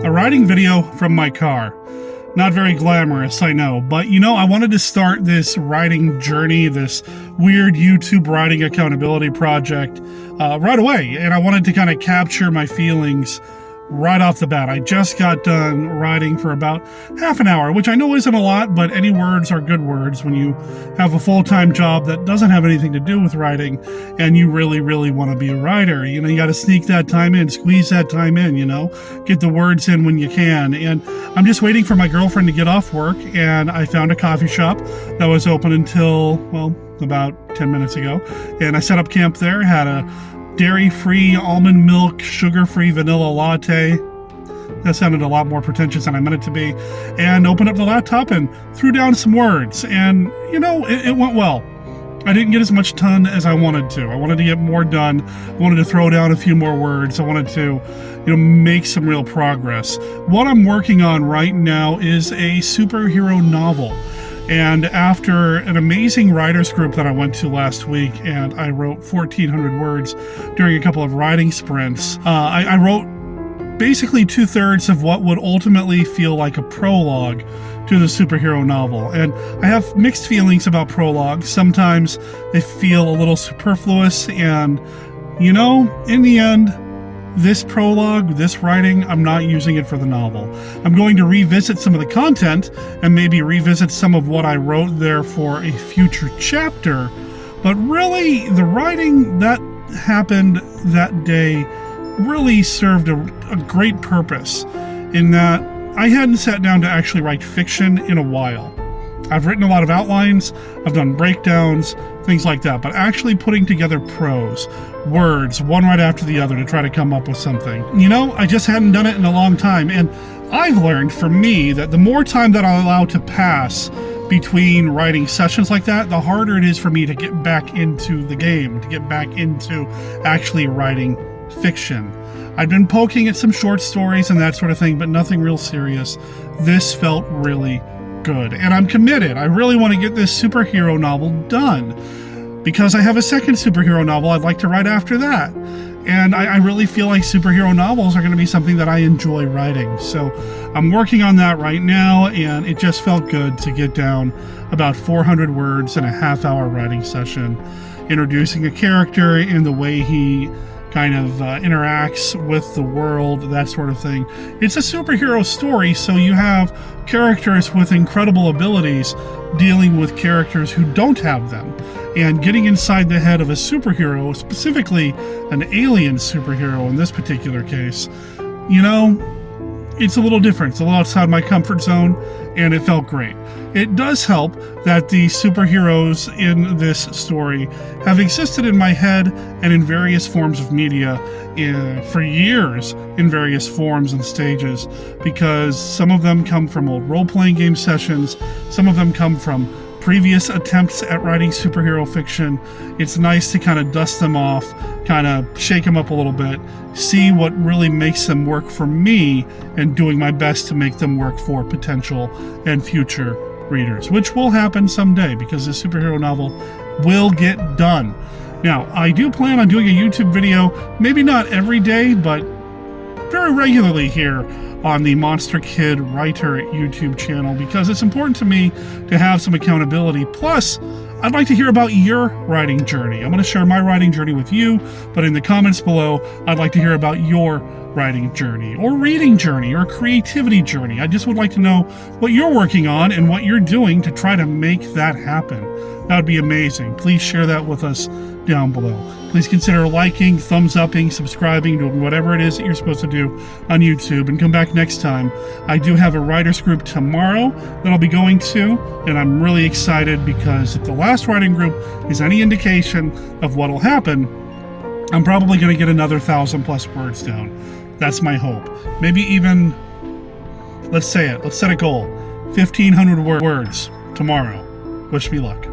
A writing video from my car. Not very glamorous, I know, but I wanted to start this writing journey, this weird YouTube writing accountability project right away, and I wanted to kind of capture my feelings right off the bat. I just got done writing for about half an hour, which I know isn't a lot, but any words are good words when you have a full-time job that doesn't have anything to do with writing and you really, really want to be a writer. You got to sneak that time in, squeeze that time in, get the words in when you can. And I'm just waiting for my girlfriend to get off work, and I found a coffee shop that was open until, about 10 minutes ago. And I set up camp there, had a dairy-free, almond milk, sugar-free vanilla latte. That sounded a lot more pretentious than I meant it to be. And opened up the laptop and threw down some words. And, it went well. I didn't get as much done as I wanted to. I wanted to get more done. I wanted to throw down a few more words. I wanted to, make some real progress. What I'm working on right now is a superhero novel. And after an amazing writers group that I went to last week, and I wrote 1,400 words during a couple of writing sprints, I wrote basically 2/3 of what would ultimately feel like a prologue to the superhero novel. And I have mixed feelings about prologues. Sometimes they feel a little superfluous, and, in the end, this prologue, this writing, I'm not using it for the novel. I'm going to revisit some of the content and maybe revisit some of what I wrote there for a future chapter. But really, the writing that happened that day really served a great purpose in that I hadn't sat down to actually write fiction in a while. I've written a lot of outlines, I've done breakdowns, things like that, but actually putting together prose, words, one right after the other to try to come up with something. I just hadn't done it in a long time, and I've learned for me that the more time that I allow to pass between writing sessions like that, the harder it is for me to get back into the game, to get back into actually writing fiction. I've been poking at some short stories and that sort of thing, but nothing real serious. This felt really good, and I'm committed. I really want to get this superhero novel done because I have a second superhero novel I'd like to write after that, and I really feel like superhero novels are going to be something that I enjoy writing. So I'm working on that right now, and it just felt good to get down about 400 words in a half-hour writing session, introducing a character in the way he kind of interacts with the world, that sort of thing. It's a superhero story, so you have characters with incredible abilities dealing with characters who don't have them, and getting inside the head of a superhero, specifically an alien superhero in this particular case, it's a little different. It's a little outside my comfort zone, and it felt great. It does help that the superheroes in this story have existed in my head and in various forms of media for years, in various forms and stages, because some of them come from old role-playing game sessions, some of them come from previous attempts at writing superhero fiction. It's nice to kind of dust them off, kind of shake them up a little bit, see what really makes them work for me, and doing my best to make them work for potential and future readers, which will happen someday because the superhero novel will get done. Now, I do plan on doing a YouTube video, maybe not every day, but very regularly here on the Monster Kid Writer YouTube channel, because it's important to me to have some accountability. Plus, I'd like to hear about your writing journey. I'm going to share my writing journey with you, but in the comments below, I'd like to hear about your writing journey, or reading journey, or creativity journey. I just would like to know what you're working on and what you're doing to try to make that happen. That would be amazing. Please share that with us down below. Please consider liking, thumbs upping, subscribing, doing whatever it is that you're supposed to do on YouTube, and come back next time. I do have a writers group tomorrow that I'll be going to, and I'm really excited because if the last writing group is any indication of what'll happen, I'm probably going to get another 1,000+ words down. That's my hope. Maybe even, let's say it, let's set a goal, 1,500 words tomorrow. Wish me luck.